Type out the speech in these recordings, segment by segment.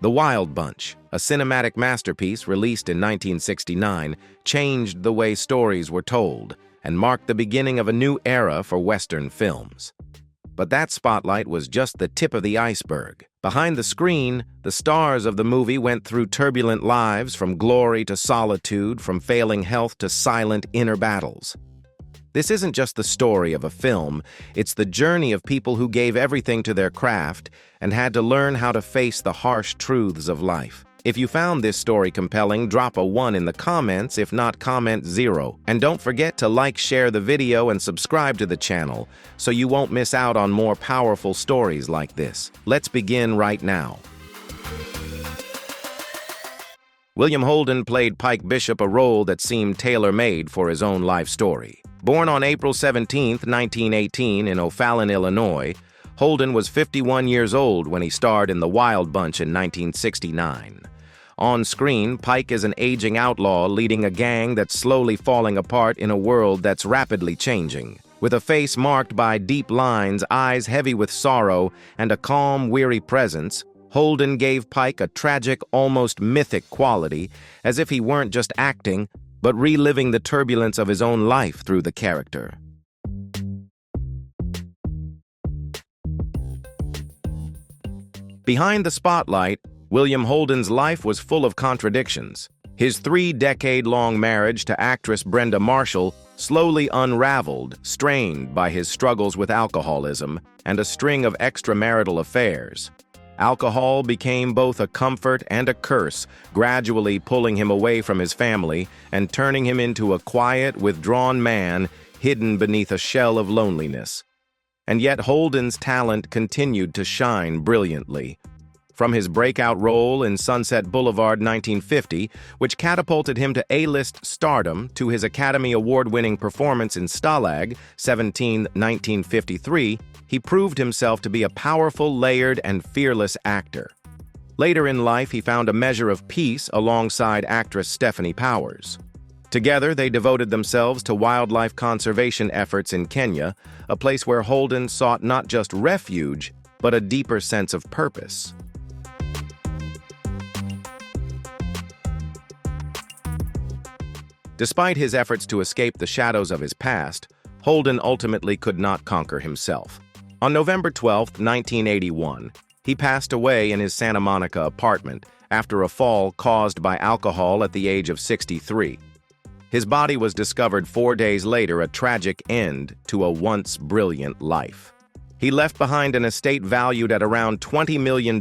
The Wild Bunch, a cinematic masterpiece released in 1969, changed the way stories were told and marked the beginning of a new era for Western films. But that spotlight was just the tip of the iceberg. Behind the screen, the stars of the movie went through turbulent lives, from glory to solitude, from failing health to silent inner battles. This isn't just the story of a film, it's the journey of people who gave everything to their craft and had to learn how to face the harsh truths of life. If you found this story compelling, drop a 1 in the comments. If not, comment 0. And don't forget to like, share the video, and subscribe to the channel so you won't miss out on more powerful stories like this. Let's begin right now. William Holden played Pike Bishop, a role that seemed tailor-made for his own life story. Born on April 17, 1918 in O'Fallon, Illinois, Holden was 51 years old when he starred in The Wild Bunch in 1969. On screen, Pike is an aging outlaw leading a gang that's slowly falling apart in a world that's rapidly changing. With a face marked by deep lines, eyes heavy with sorrow, and a calm, weary presence, Holden gave Pike a tragic, almost mythic quality, as if he weren't just acting, but reliving the turbulence of his own life through the character. Behind the spotlight, William Holden's life was full of contradictions. His 3-decade-long marriage to actress Brenda Marshall slowly unraveled, strained by his struggles with alcoholism and a string of extramarital affairs. Alcohol became both a comfort and a curse, gradually pulling him away from his family and turning him into a quiet, withdrawn man hidden beneath a shell of loneliness. And yet Holden's talent continued to shine brilliantly. From his breakout role in Sunset Boulevard 1950, which catapulted him to A-list stardom, to his Academy Award-winning performance in Stalag 17, 1953, he proved himself to be a powerful, layered, and fearless actor. Later in life, he found a measure of peace alongside actress Stephanie Powers. Together, they devoted themselves to wildlife conservation efforts in Kenya, a place where Holden sought not just refuge, but a deeper sense of purpose. Despite his efforts to escape the shadows of his past, Holden ultimately could not conquer himself. On November 12, 1981, he passed away in his Santa Monica apartment after a fall caused by alcohol at the age of 63. His body was discovered 4 days later, a tragic end to a once brilliant life. He left behind an estate valued at around $20 million,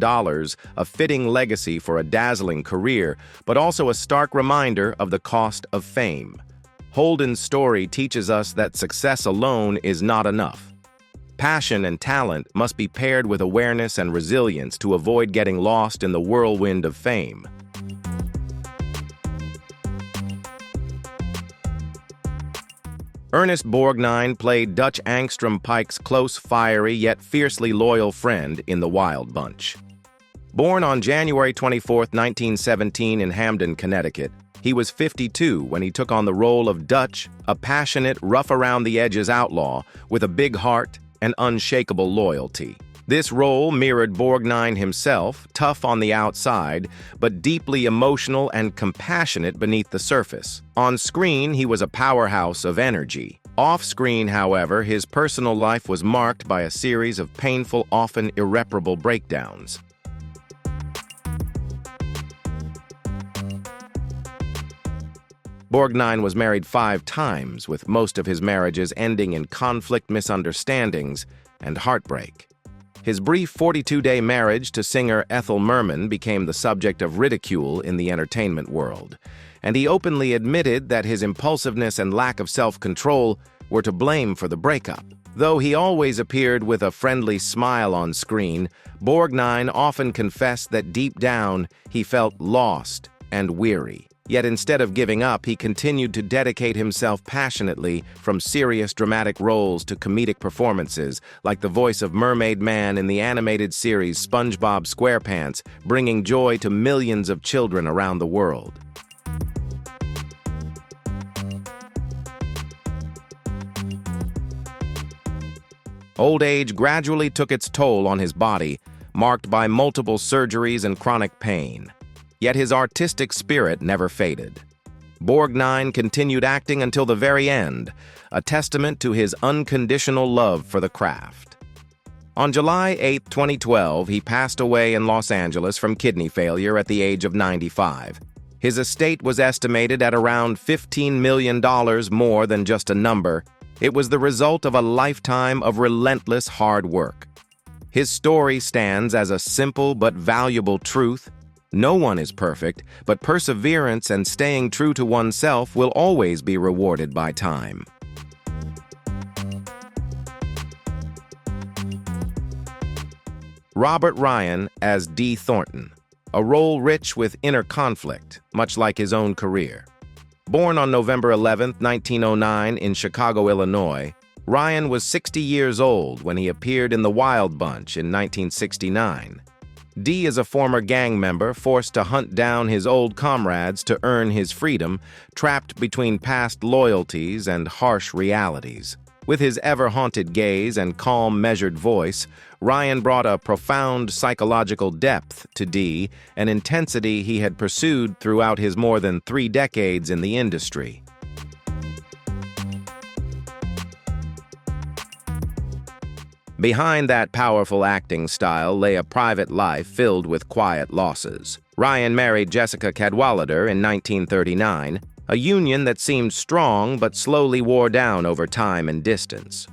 a fitting legacy for a dazzling career, but also a stark reminder of the cost of fame. Holden's story teaches us that success alone is not enough. Passion and talent must be paired with awareness and resilience to avoid getting lost in the whirlwind of fame. Ernest Borgnine played Dutch Angstrom Pike's close, fiery, yet fiercely loyal friend in The Wild Bunch. Born on January 24, 1917 in Hamden, Connecticut, he was 52 when he took on the role of Dutch, a passionate, rough-around-the-edges outlaw with a big heart and unshakable loyalty. This role mirrored Borgnine himself, tough on the outside, but deeply emotional and compassionate beneath the surface. On screen, he was a powerhouse of energy. Off-screen, however, his personal life was marked by a series of painful, often irreparable breakdowns. Borgnine was married 5 times, with most of his marriages ending in conflict, misunderstandings, and heartbreak. His brief 42-day marriage to singer Ethel Merman became the subject of ridicule in the entertainment world, and he openly admitted that his impulsiveness and lack of self-control were to blame for the breakup. Though he always appeared with a friendly smile on screen, Borgnine often confessed that deep down he felt lost and weary. Yet instead of giving up, he continued to dedicate himself passionately, from serious dramatic roles to comedic performances, like the voice of Mermaid Man in the animated series SpongeBob SquarePants, bringing joy to millions of children around the world. Old age gradually took its toll on his body, marked by multiple surgeries and chronic pain. Yet his artistic spirit never faded. Borgnine continued acting until the very end, a testament to his unconditional love for the craft. On July 8, 2012, he passed away in Los Angeles from kidney failure at the age of 95. His estate was estimated at around $15 million more than just a number. It was the result of a lifetime of relentless hard work. His story stands as a simple but valuable truth. No one is perfect, but perseverance and staying true to oneself will always be rewarded by time. Robert Ryan as D. Thornton, a role rich with inner conflict, much like his own career. Born on November 11, 1909 in Chicago, Illinois, Ryan was 60 years old when he appeared in The Wild Bunch in 1969. D is a former gang member forced to hunt down his old comrades to earn his freedom, trapped between past loyalties and harsh realities. With his ever-haunted gaze and calm, measured voice, Ryan brought a profound psychological depth to D, an intensity he had pursued throughout his more than 3 decades in the industry. Behind that powerful acting style lay a private life filled with quiet losses. Ryan married Jessica Cadwallader in 1939, a union that seemed strong but slowly wore down over time and distance.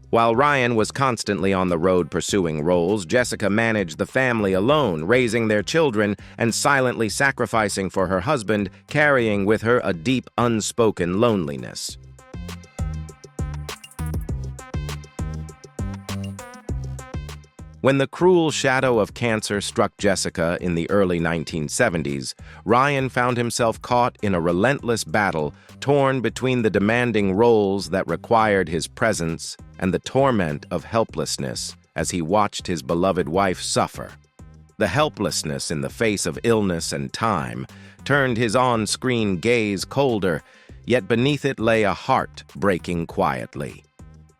While Ryan was constantly on the road pursuing roles, Jessica managed the family alone, raising their children and silently sacrificing for her husband, carrying with her a deep, unspoken loneliness. When the cruel shadow of cancer struck Jessica in the early 1970s, Ryan found himself caught in a relentless battle, torn between the demanding roles that required his presence and the torment of helplessness as he watched his beloved wife suffer. The helplessness in the face of illness and time turned his on-screen gaze colder, yet beneath it lay a heart breaking quietly.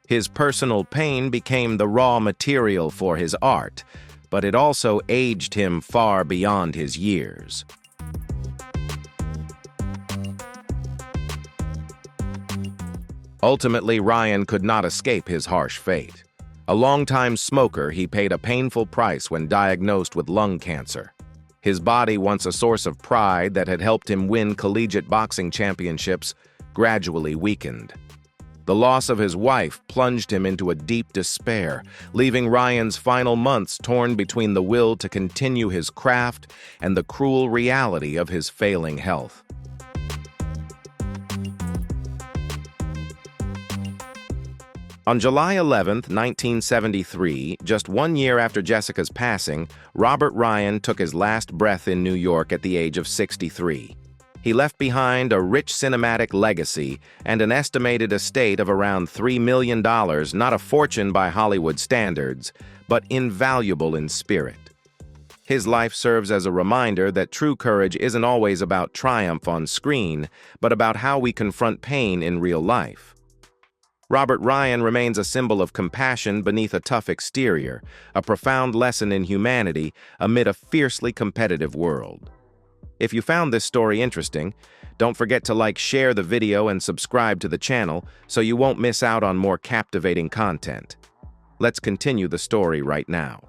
His personal pain became the raw material for his art, but it also aged him far beyond his years. Ultimately, Ryan could not escape his harsh fate. A longtime smoker, he paid a painful price when diagnosed with lung cancer. His body, once a source of pride that had helped him win collegiate boxing championships, gradually weakened. The loss of his wife plunged him into a deep despair, leaving Ryan's final months torn between the will to continue his craft and the cruel reality of his failing health. On July 11, 1973, just 1 year after Jessica's passing, Robert Ryan took his last breath in New York at the age of 63. He left behind a rich cinematic legacy and an estimated estate of around $3 million, not a fortune by Hollywood standards, but invaluable in spirit. His life serves as a reminder that true courage isn't always about triumph on screen, but about how we confront pain in real life. Robert Ryan remains a symbol of compassion beneath a tough exterior, a profound lesson in humanity amid a fiercely competitive world. If you found this story interesting, don't forget to share the video and subscribe to the channel so you won't miss out on more captivating content. Let's continue the story right now.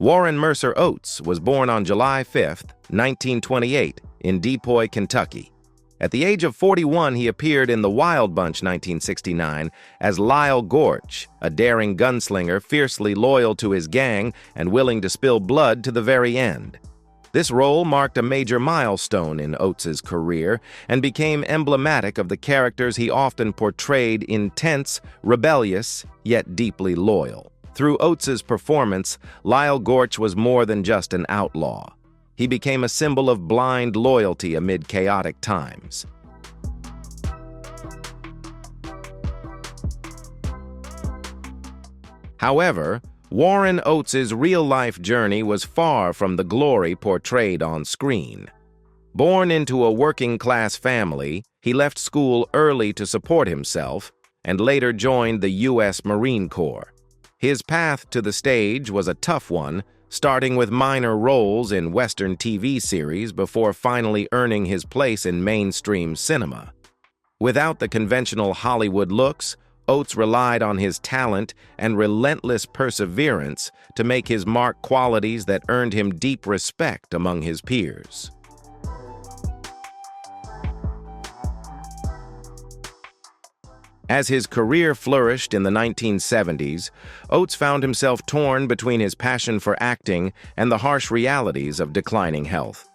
Warren Mercer Oates was born on July 5, 1928, in Depoy, Kentucky. At the age of 41, he appeared in The Wild Bunch 1969 as Lyle Gorch, a daring gunslinger fiercely loyal to his gang and willing to spill blood to the very end. This role marked a major milestone in Oates' career and became emblematic of the characters he often portrayed: intense, rebellious, yet deeply loyal. Through Oates' performance, Lyle Gorch was more than just an outlaw. He became a symbol of blind loyalty amid chaotic times. However, Warren Oates' real-life journey was far from the glory portrayed on screen. Born into a working-class family, he left school early to support himself and later joined the U.S. Marine Corps. His path to the stage was a tough one, starting with minor roles in Western TV series before finally earning his place in mainstream cinema. Without the conventional Hollywood looks, Oates relied on his talent and relentless perseverance to make his mark, qualities that earned him deep respect among his peers. As his career flourished in the 1970s, Oates found himself torn between his passion for acting and the harsh realities of declining health.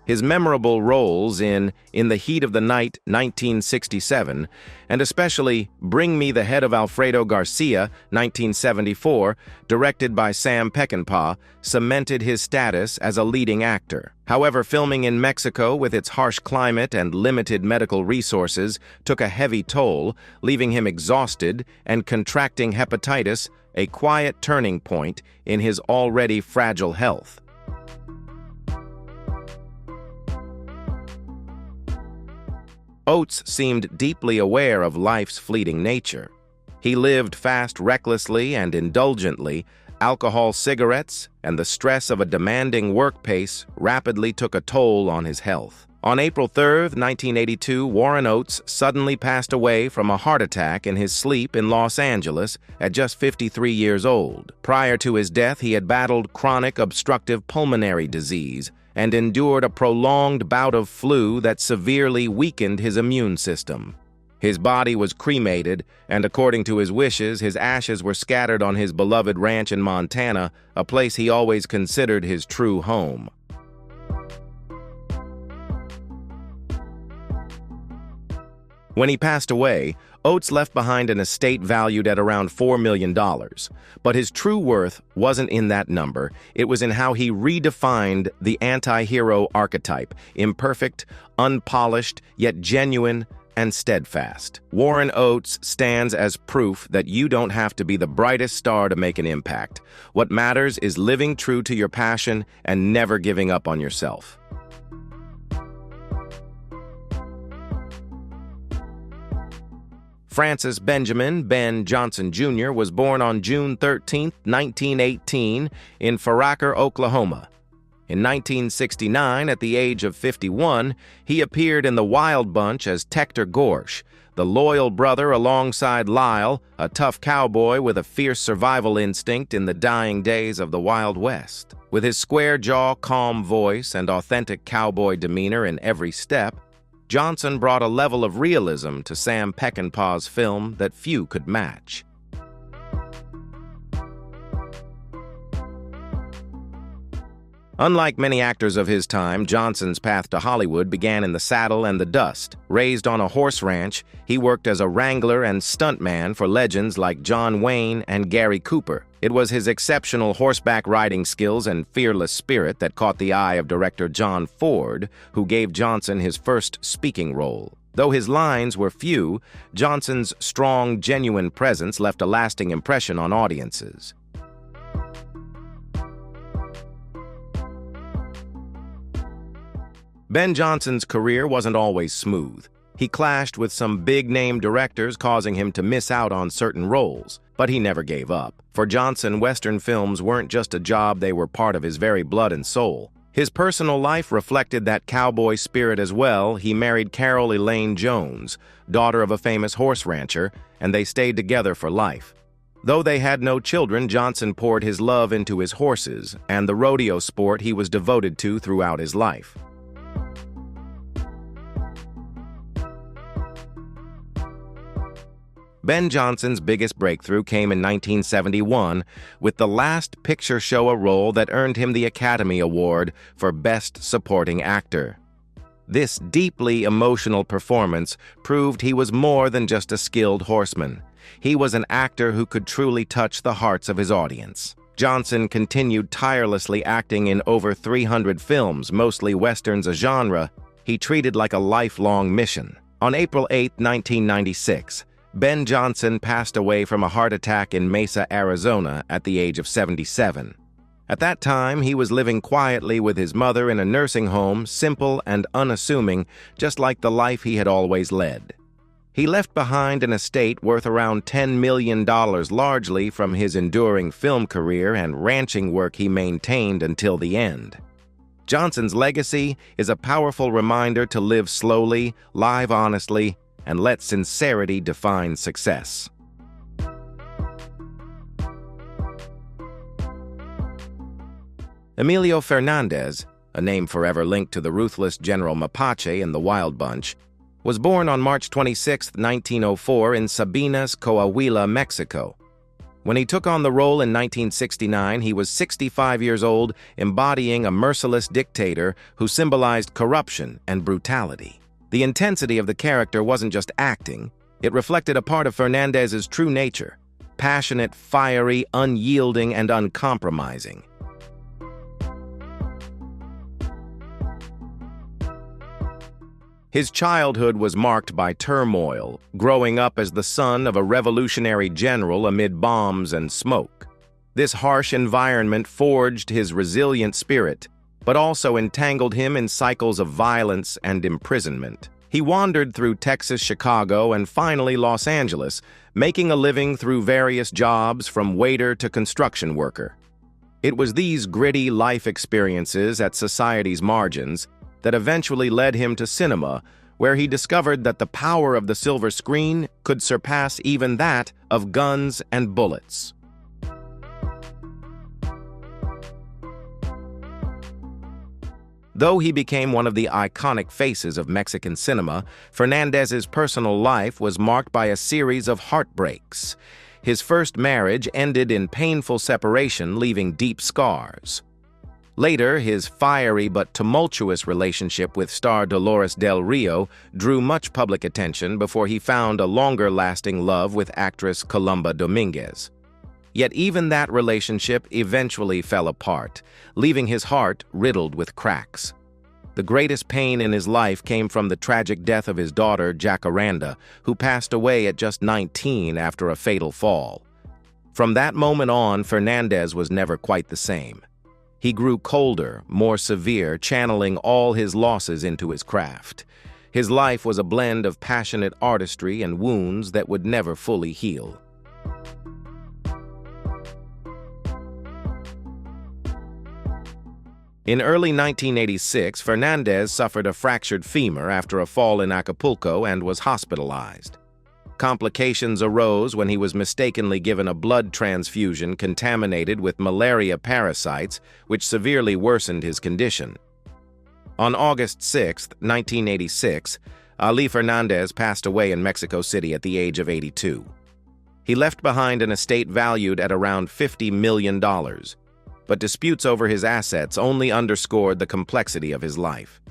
His memorable roles in the Heat of the Night, 1967, and especially Bring Me the Head of Alfredo Garcia, 1974, directed by Sam Peckinpah, cemented his status as a leading actor. However, filming in Mexico with its harsh climate and limited medical resources took a heavy toll, leaving him exhausted and contracting hepatitis, a quiet turning point in his already fragile health. Oates seemed deeply aware of life's fleeting nature. He lived fast, recklessly, and indulgently. Alcohol, cigarettes, and the stress of a demanding work pace rapidly took a toll on his health. On April 3, 1982, Warren Oates suddenly passed away from a heart attack in his sleep in Los Angeles at just 53 years old. Prior to his death, he had battled chronic obstructive pulmonary disease and endured a prolonged bout of flu that severely weakened his immune system. His body was cremated, and according to his wishes, his ashes were scattered on his beloved ranch in Montana, a place he always considered his true home. When he passed away, Oates left behind an estate valued at around $4 million. But his true worth wasn't in that number. It was in how he redefined the anti-hero archetype: imperfect, unpolished, yet genuine and steadfast. Warren Oates stands as proof that you don't have to be the brightest star to make an impact. What matters is living true to your passion and never giving up on yourself. Francis Benjamin Ben Johnson Jr. was born on June 13, 1918, in Foraker, Oklahoma. In 1969, at the age of 51, he appeared in The Wild Bunch as Tector Gorsh, the loyal brother alongside Lyle, a tough cowboy with a fierce survival instinct in the dying days of the Wild West. With his square jaw, calm voice, and authentic cowboy demeanor in every step, Johnson brought a level of realism to Sam Peckinpah's film that few could match. Unlike many actors of his time, Johnson's path to Hollywood began in the saddle and the dust. Raised on a horse ranch, he worked as a wrangler and stuntman for legends like John Wayne and Gary Cooper. It was his exceptional horseback riding skills and fearless spirit that caught the eye of director John Ford, who gave Johnson his first speaking role. Though his lines were few, Johnson's strong, genuine presence left a lasting impression on audiences. Ben Johnson's career wasn't always smooth. He clashed with some big-name directors, causing him to miss out on certain roles, but he never gave up. For Johnson, Western films weren't just a job, they were part of his very blood and soul. His personal life reflected that cowboy spirit as well. He married Carol Elaine Jones, daughter of a famous horse rancher, and they stayed together for life. Though they had no children, Johnson poured his love into his horses and the rodeo sport he was devoted to throughout his life. Ben Johnson's biggest breakthrough came in 1971 with The Last Picture Show, a role that earned him the Academy Award for Best Supporting Actor. This deeply emotional performance proved he was more than just a skilled horseman. He was an actor who could truly touch the hearts of his audience. Johnson continued tirelessly acting in over 300 films, mostly westerns, a genre he treated like a lifelong mission. On April 8, 1996, Ben Johnson passed away from a heart attack in Mesa, Arizona, at the age of 77. At that time, he was living quietly with his mother in a nursing home, simple and unassuming, just like the life he had always led. He left behind an estate worth around $10 million, largely from his enduring film career and ranching work he maintained until the end. Johnson's legacy is a powerful reminder to live slowly, live honestly, and let sincerity define success. Emilio Fernandez, a name forever linked to the ruthless General Mapache and the Wild Bunch, was born on March 26, 1904 in Sabinas, Coahuila, Mexico. When he took on the role in 1969, he was 65 years old, embodying a merciless dictator who symbolized corruption and brutality. The intensity of the character wasn't just acting, it reflected a part of Fernandez's true nature: passionate, fiery, unyielding, and uncompromising. His childhood was marked by turmoil, growing up as the son of a revolutionary general amid bombs and smoke. This harsh environment forged his resilient spirit, but also entangled him in cycles of violence and imprisonment. He wandered through Texas, Chicago, and finally Los Angeles, making a living through various jobs from waiter to construction worker. It was these gritty life experiences at society's margins that eventually led him to cinema, where he discovered that the power of the silver screen could surpass even that of guns and bullets. Though he became one of the iconic faces of Mexican cinema, Fernandez's personal life was marked by a series of heartbreaks. His first marriage ended in painful separation, leaving deep scars. Later, his fiery but tumultuous relationship with star Dolores Del Rio drew much public attention before he found a longer-lasting love with actress Columba Dominguez. Yet even that relationship eventually fell apart, leaving his heart riddled with cracks. The greatest pain in his life came from the tragic death of his daughter, Jacaranda, who passed away at just 19 after a fatal fall. From that moment on, Fernandez was never quite the same. He grew colder, more severe, channeling all his losses into his craft. His life was a blend of passionate artistry and wounds that would never fully heal. In early 1986, Fernandez suffered a fractured femur after a fall in Acapulco and was hospitalized. Complications arose when he was mistakenly given a blood transfusion contaminated with malaria parasites, which severely worsened his condition. On August 6, 1986, Ali Fernandez passed away in Mexico City at the age of 82. He left behind an estate valued at around $50 million, but disputes over his assets only underscored the complexity of his life.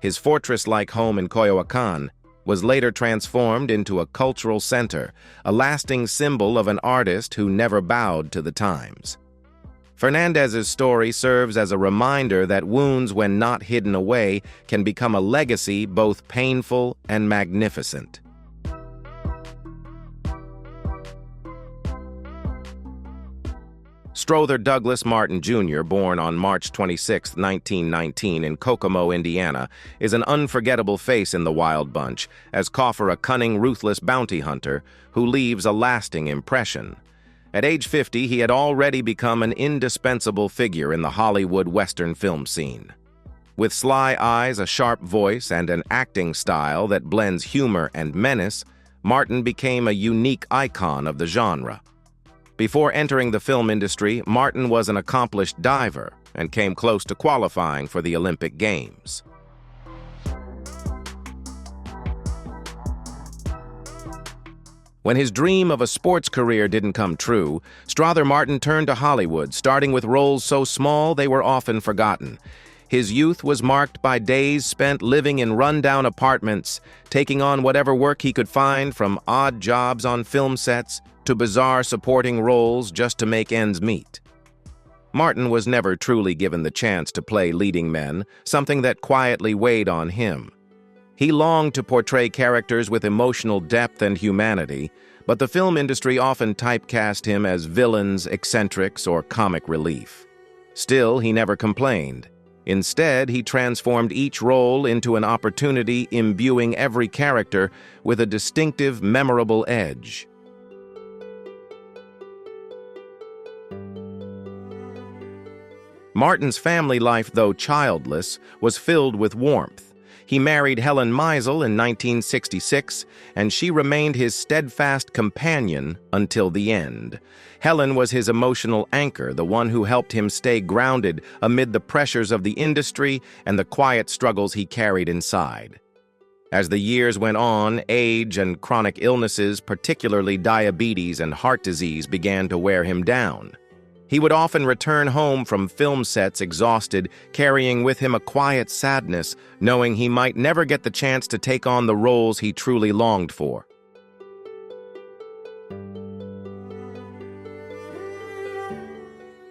His fortress-like home in Coyoacán was later transformed into a cultural center, a lasting symbol of an artist who never bowed to the times. Fernandez's story serves as a reminder that wounds, when not hidden away, can become a legacy both painful and magnificent. Strother Douglas Martin Jr., born on March 26, 1919 in Kokomo, Indiana, is an unforgettable face in the Wild Bunch, as Coffer, a cunning, ruthless bounty hunter who leaves a lasting impression. At age 50, he had already become an indispensable figure in the Hollywood Western film scene. With sly eyes, a sharp voice, and an acting style that blends humor and menace, Martin became a unique icon of the genre. Before entering the film industry, Martin was an accomplished diver and came close to qualifying for the Olympic Games. When his dream of a sports career didn't come true, Strother Martin turned to Hollywood, starting with roles so small they were often forgotten. His youth was marked by days spent living in rundown apartments, taking on whatever work he could find, from odd jobs on film sets to bizarre supporting roles just to make ends meet. Martin was never truly given the chance to play leading men, something that quietly weighed on him. He longed to portray characters with emotional depth and humanity, but the film industry often typecast him as villains, eccentrics, or comic relief. Still, he never complained. Instead, he transformed each role into an opportunity, imbuing every character with a distinctive, memorable edge. Martin's family life, though childless, was filled with warmth. He married Helen Meisel in 1966, and she remained his steadfast companion until the end. Helen was his emotional anchor, the one who helped him stay grounded amid the pressures of the industry and the quiet struggles he carried inside. As the years went on, age and chronic illnesses, particularly diabetes and heart disease, began to wear him down. He would often return home from film sets exhausted, carrying with him a quiet sadness, knowing he might never get the chance to take on the roles he truly longed for.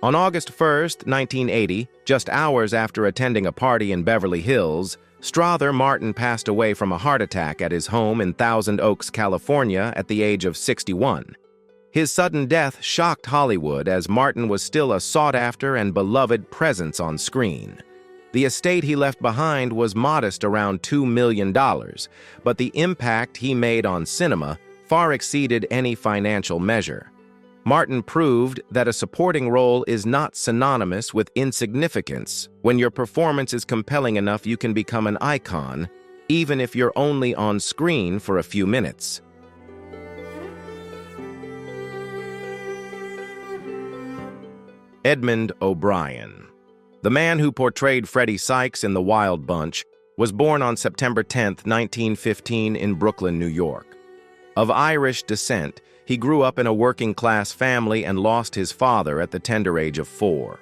On August 1st, 1980, just hours after attending a party in Beverly Hills, Strother Martin passed away from a heart attack at his home in Thousand Oaks, California, at the age of 61. His sudden death shocked Hollywood, as Martin was still a sought-after and beloved presence on screen. The estate he left behind was modest, around $2 million, but the impact he made on cinema far exceeded any financial measure. Martin proved that a supporting role is not synonymous with insignificance. When your performance is compelling enough, you can become an icon, even if you're only on screen for a few minutes. Edmund O'Brien. The man who portrayed Freddie Sykes in The Wild Bunch was born on September 10, 1915 in Brooklyn, New York. Of Irish descent, he grew up in a working-class family and lost his father at the tender age of 4.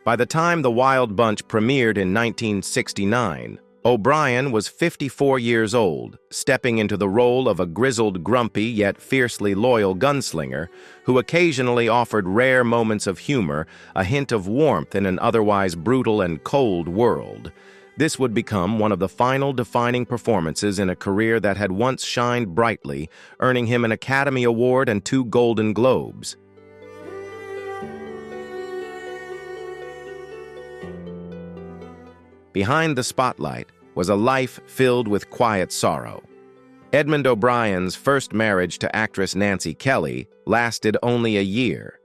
By the time The Wild Bunch premiered in 1969, O'Brien was 54 years old, stepping into the role of a grizzled, grumpy, yet fiercely loyal gunslinger who occasionally offered rare moments of humor, a hint of warmth in an otherwise brutal and cold world. This would become one of the final defining performances in a career that had once shined brightly, earning him an Academy Award and 2 Golden Globes. Behind the spotlight was a life filled with quiet sorrow. Edmund O'Brien's first marriage to actress Nancy Kelly lasted only a year.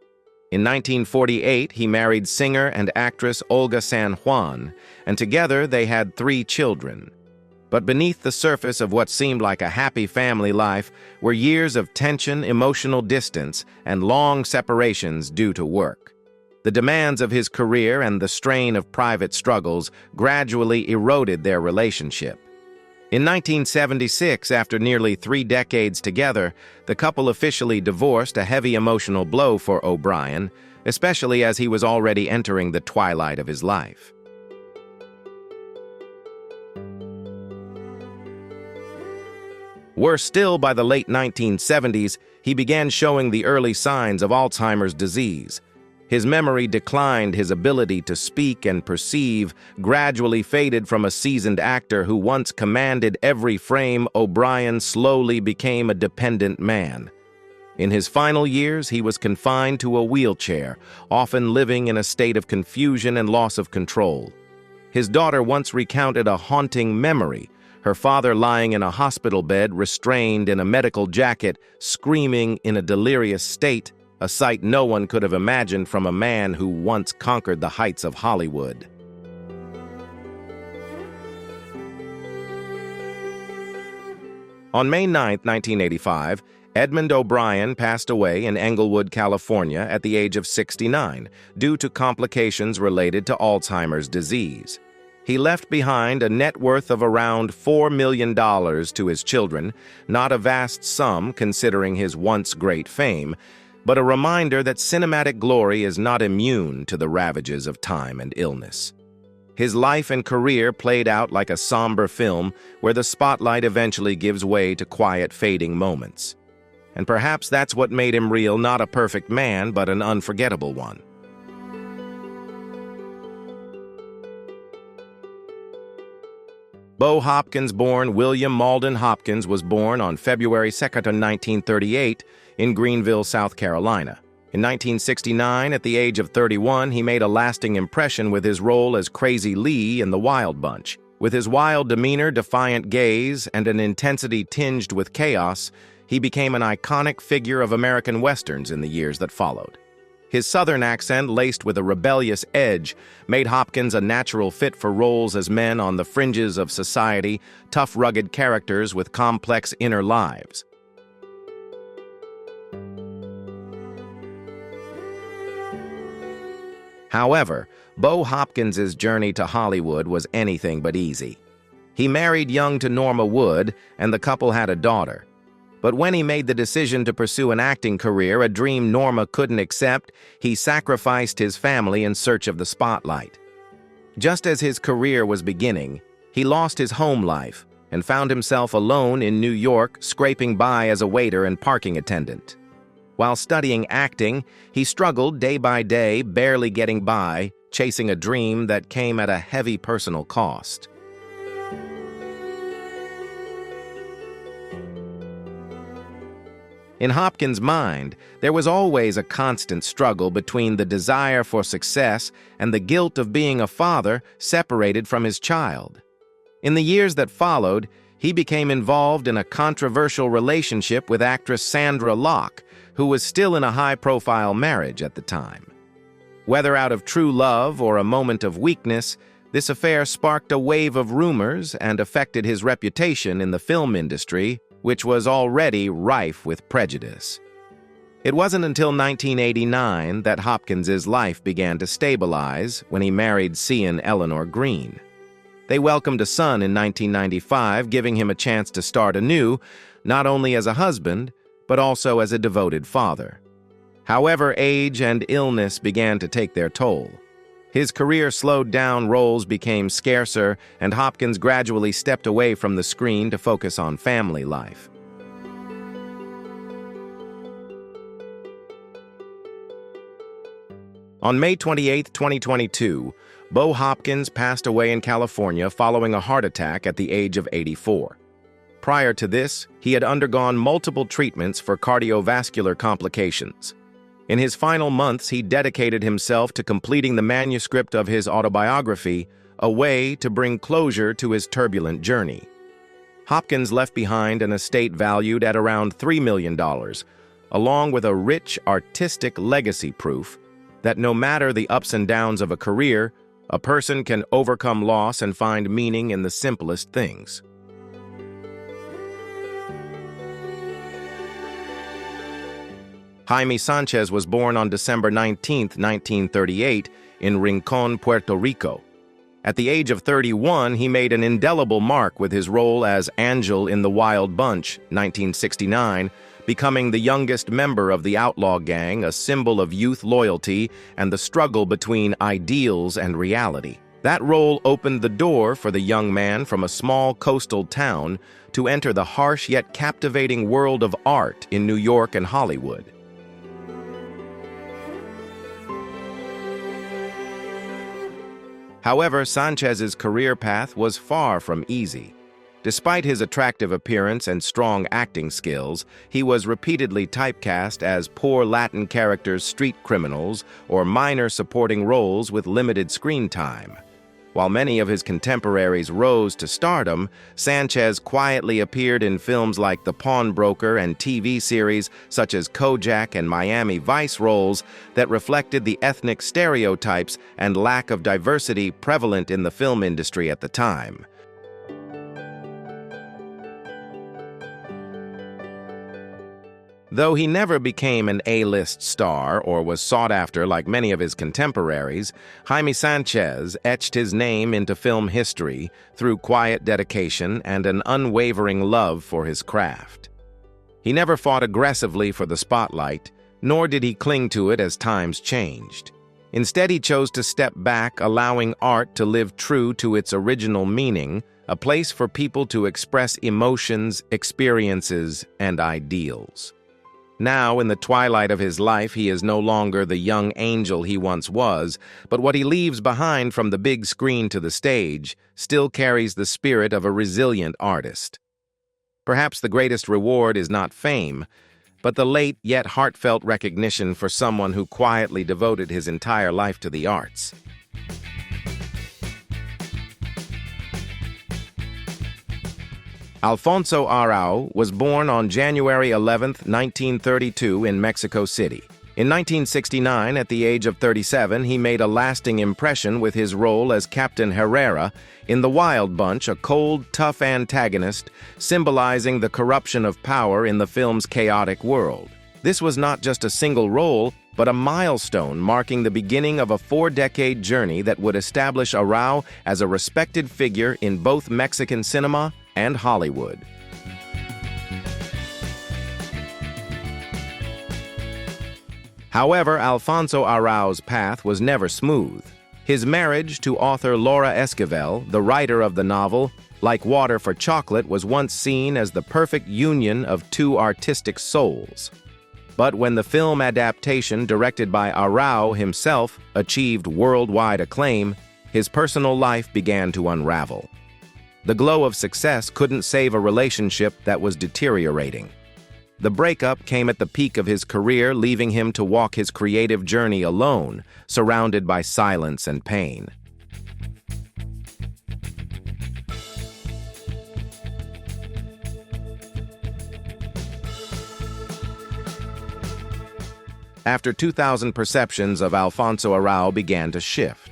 In 1948, he married singer and actress Olga San Juan, and together they had 3 children. But beneath the surface of what seemed like a happy family life were years of tension, emotional distance, and long separations due to work. The demands of his career and the strain of private struggles gradually eroded their relationship. In 1976, after nearly 3 decades together, the couple officially divorced, a heavy emotional blow for O'Brien, especially as he was already entering the twilight of his life. Worse still, by the late 1970s, he began showing the early signs of Alzheimer's disease. His memory declined, his ability to speak and perceive gradually faded. From a seasoned actor who once commanded every frame, O'Brien slowly became a dependent man. In his final years, he was confined to a wheelchair, often living in a state of confusion and loss of control. His daughter once recounted a haunting memory, her father lying in a hospital bed, restrained in a medical jacket, screaming in a delirious state, a sight no one could have imagined from a man who once conquered the heights of Hollywood. On May 9, 1985, Edmund O'Brien passed away in Englewood, California at the age of 69 due to complications related to Alzheimer's disease. He left behind a net worth of around $4 million to his children, not a vast sum considering his once great fame, but a reminder that cinematic glory is not immune to the ravages of time and illness. His life and career played out like a somber film where the spotlight eventually gives way to quiet, fading moments. And perhaps that's what made him real, not a perfect man, but an unforgettable one. Bo Hopkins-born William Malden Hopkins was born on February 2, 1938, in Greenville, South Carolina. In 1969, at the age of 31, he made a lasting impression with his role as Crazy Lee in The Wild Bunch. With his wild demeanor, defiant gaze, and an intensity tinged with chaos, he became an iconic figure of American westerns in the years that followed. His Southern accent, laced with a rebellious edge, made Hopkins a natural fit for roles as men on the fringes of society, tough, rugged characters with complex inner lives. However, Bo Hopkins's journey to Hollywood was anything but easy. He married young to Norma Wood, and the couple had a daughter. But when he made the decision to pursue an acting career, a dream Norma couldn't accept, he sacrificed his family in search of the spotlight. Just as his career was beginning, he lost his home life and found himself alone in New York, scraping by as a waiter and parking attendant. While studying acting, he struggled day by day, barely getting by, chasing a dream that came at a heavy personal cost. In Hopkins' mind, there was always a constant struggle between the desire for success and the guilt of being a father separated from his child. In the years that followed, he became involved in a controversial relationship with actress Sandra Locke, who was still in a high-profile marriage at the time. Whether out of true love or a moment of weakness, this affair sparked a wave of rumors and affected his reputation in the film industry, which was already rife with prejudice. It wasn't until 1989 that Hopkins's life began to stabilize when he married Cian Eleanor Green. They welcomed a son in 1995, giving him a chance to start anew, not only as a husband, but also as a devoted father. However, age and illness began to take their toll. His career slowed down, roles became scarcer, and Hopkins gradually stepped away from the screen to focus on family life. On May 28, 2022, Bo Hopkins passed away in California following a heart attack at the age of 84. Prior to this, he had undergone multiple treatments for cardiovascular complications. In his final months, he dedicated himself to completing the manuscript of his autobiography, a way to bring closure to his turbulent journey. Hopkins left behind an estate valued at around $3 million, along with a rich artistic legacy proof that no matter the ups and downs of a career, a person can overcome loss and find meaning in the simplest things. Jaime Sanchez was born on December 19, 1938, in Rincon, Puerto Rico. At the age of 31, he made an indelible mark with his role as Angel in The Wild Bunch, 1969, becoming the youngest member of the outlaw gang, a symbol of youth loyalty and the struggle between ideals and reality. That role opened the door for the young man from a small coastal town to enter the harsh yet captivating world of art in New York and Hollywood. However, Sanchez's career path was far from easy. Despite his attractive appearance and strong acting skills, he was repeatedly typecast as poor Latin characters, street criminals, or minor supporting roles with limited screen time. While many of his contemporaries rose to stardom, Sanchez quietly appeared in films like The Pawnbroker and TV series such as Kojak and Miami Vice roles that reflected the ethnic stereotypes and lack of diversity prevalent in the film industry at the time. Though he never became an A-list star or was sought after like many of his contemporaries, Jaime Sanchez etched his name into film history through quiet dedication and an unwavering love for his craft. He never fought aggressively for the spotlight, nor did he cling to it as times changed. Instead, he chose to step back, allowing art to live true to its original meaning, a place for people to express emotions, experiences, and ideals. Now, in the twilight of his life, he is no longer the young angel he once was, but what he leaves behind from the big screen to the stage still carries the spirit of a resilient artist. Perhaps the greatest reward is not fame, but the late yet heartfelt recognition for someone who quietly devoted his entire life to the arts. Alfonso Arau was born on January 11, 1932 in Mexico City. In 1969, at the age of 37, he made a lasting impression with his role as Captain Herrera in The Wild Bunch, a cold, tough antagonist symbolizing the corruption of power in the film's chaotic world. This was not just a single role, but a milestone marking the beginning of a 4-decade journey that would establish Arau as a respected figure in both Mexican cinema and Hollywood. However, Alfonso Arau's path was never smooth. His marriage to author Laura Esquivel, the writer of the novel, Like Water for Chocolate, was once seen as the perfect union of two artistic souls. But when the film adaptation, directed by Arau himself, achieved worldwide acclaim, his personal life began to unravel. The glow of success couldn't save a relationship that was deteriorating. The breakup came at the peak of his career, leaving him to walk his creative journey alone, surrounded by silence and pain. After 2000, perceptions of Alfonso Arau began to shift.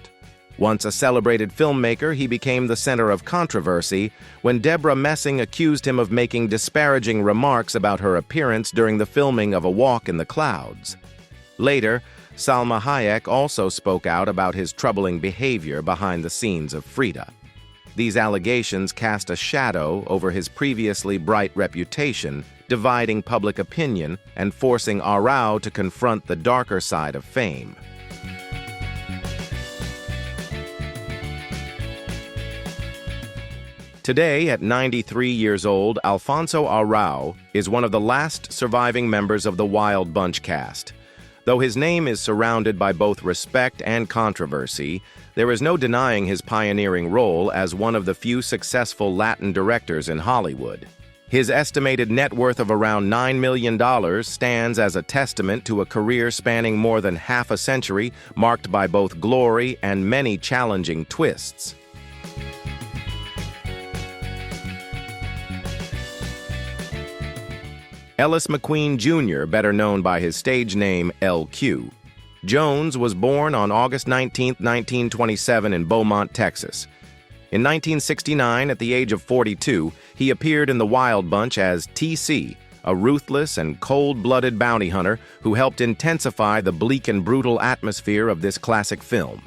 Once a celebrated filmmaker, he became the center of controversy when Deborah Messing accused him of making disparaging remarks about her appearance during the filming of A Walk in the Clouds. Later, Salma Hayek also spoke out about his troubling behavior behind the scenes of Frida. These allegations cast a shadow over his previously bright reputation, dividing public opinion and forcing Arau to confront the darker side of fame. Today, at 93 years old, Alfonso Arau is one of the last surviving members of the Wild Bunch cast. Though his name is surrounded by both respect and controversy, there is no denying his pioneering role as one of the few successful Latin directors in Hollywood. His estimated net worth of around $9 million stands as a testament to a career spanning more than half a century, marked by both glory and many challenging twists. Ellis McQueen Jr., better known by his stage name LQ. Jones was born on August 19, 1927 in Beaumont, Texas. In 1969, at the age of 42, he appeared in The Wild Bunch as TC, a ruthless and cold-blooded bounty hunter who helped intensify the bleak and brutal atmosphere of this classic film.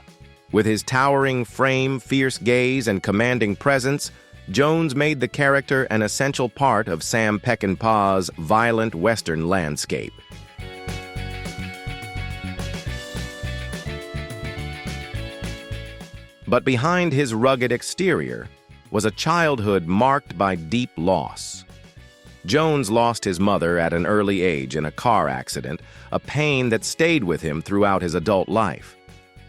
With his towering frame, fierce gaze, and commanding presence, Jones made the character an essential part of Sam Peckinpah's violent Western landscape. But behind his rugged exterior was a childhood marked by deep loss. Jones lost his mother at an early age in a car accident, a pain that stayed with him throughout his adult life.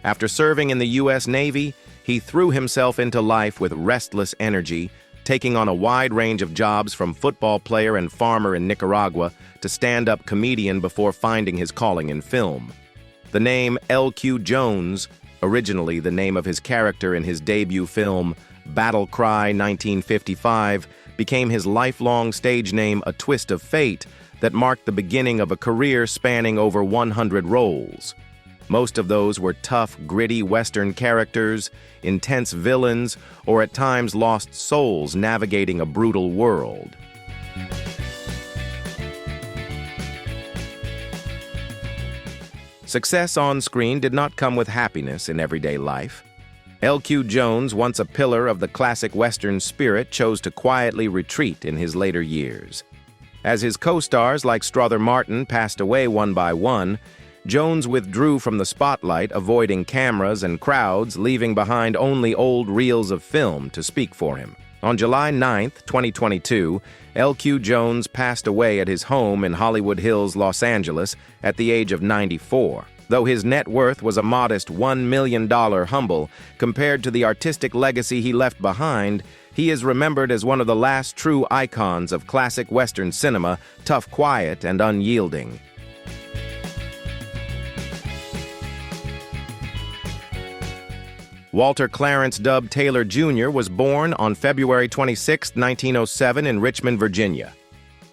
After serving in the U.S. Navy, he threw himself into life with restless energy, taking on a wide range of jobs from football player and farmer in Nicaragua to stand-up comedian before finding his calling in film. The name L.Q. Jones, originally the name of his character in his debut film Battle Cry 1955, became his lifelong stage name A Twist of Fate that marked the beginning of a career spanning over 100 roles. Most of those were tough, gritty Western characters, intense villains, or at times lost souls navigating a brutal world. Success on screen did not come with happiness in everyday life. L.Q. Jones, once a pillar of the classic Western spirit, chose to quietly retreat in his later years. As his co-stars like Strother Martin passed away one by one, Jones withdrew from the spotlight, avoiding cameras and crowds, leaving behind only old reels of film to speak for him. On July 9, 2022, L.Q. Jones passed away at his home in Hollywood Hills, Los Angeles, at the age of 94. Though his net worth was a modest $1 million humble, compared to the artistic legacy he left behind, he is remembered as one of the last true icons of classic Western cinema, tough, quiet, and unyielding. Walter Clarence "Dub" Taylor Jr. was born on February 26, 1907 in Richmond, Virginia.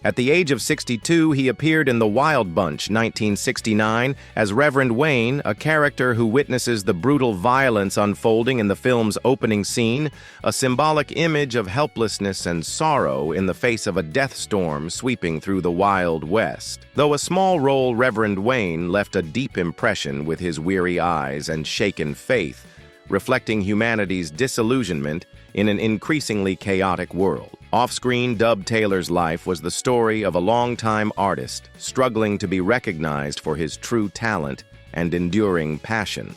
At the age of 62, he appeared in The Wild Bunch, 1969, as Reverend Wayne, a character who witnesses the brutal violence unfolding in the film's opening scene, a symbolic image of helplessness and sorrow in the face of a death storm sweeping through the Wild West. Though a small role, Reverend Wayne left a deep impression with his weary eyes and shaken faith, reflecting humanity's disillusionment in an increasingly chaotic world. Off-screen, Dub Taylor's life was the story of a longtime artist struggling to be recognized for his true talent and enduring passion.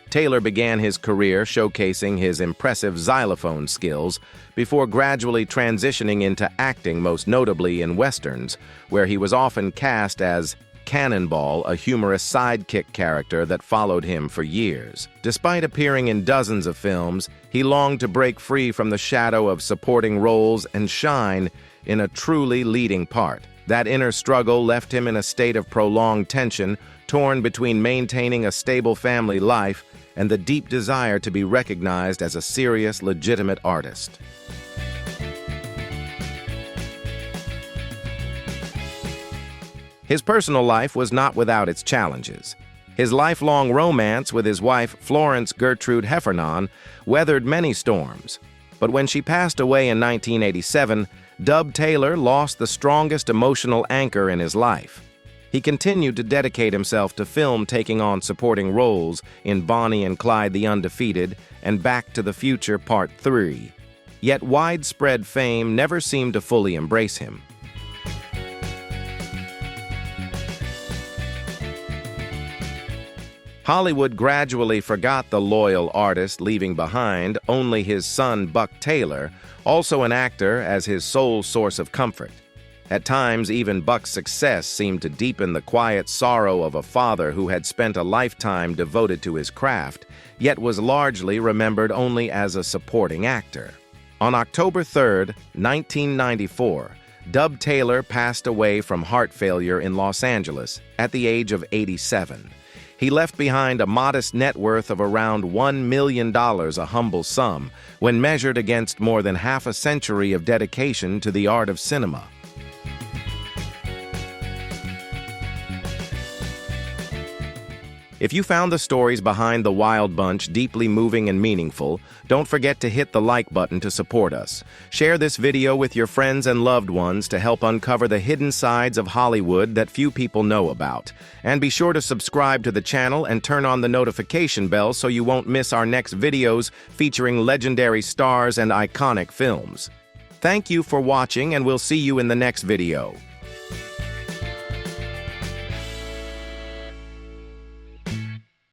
Taylor began his career showcasing his impressive xylophone skills before gradually transitioning into acting, most notably in westerns, where he was often cast as Cannonball, a humorous sidekick character that followed him for years. Despite appearing in dozens of films, he longed to break free from the shadow of supporting roles and shine in a truly leading part. That inner struggle left him in a state of prolonged tension, torn between maintaining a stable family life and the deep desire to be recognized as a serious, legitimate artist. His personal life was not without its challenges. His lifelong romance with his wife, Florence Gertrude Heffernan, weathered many storms. But when she passed away in 1987, Dub Taylor lost the strongest emotional anchor in his life. He continued to dedicate himself to film, taking on supporting roles in Bonnie and Clyde the Undefeated and Back to the Future Part 3. Yet widespread fame never seemed to fully embrace him. Hollywood gradually forgot the loyal artist, leaving behind only his son Buck Taylor, also an actor, as his sole source of comfort. At times, even Buck's success seemed to deepen the quiet sorrow of a father who had spent a lifetime devoted to his craft, yet was largely remembered only as a supporting actor. On October 3, 1994, Dub Taylor passed away from heart failure in Los Angeles at the age of 87. He left behind a modest net worth of around $1 million, a humble sum, when measured against more than half a century of dedication to the art of cinema. If you found the stories behind The Wild Bunch deeply moving and meaningful, don't forget to hit the like button to support us. Share this video with your friends and loved ones to help uncover the hidden sides of Hollywood that few people know about. And be sure to subscribe to the channel and turn on the notification bell so you won't miss our next videos featuring legendary stars and iconic films. Thank you for watching, and we'll see you in the next video.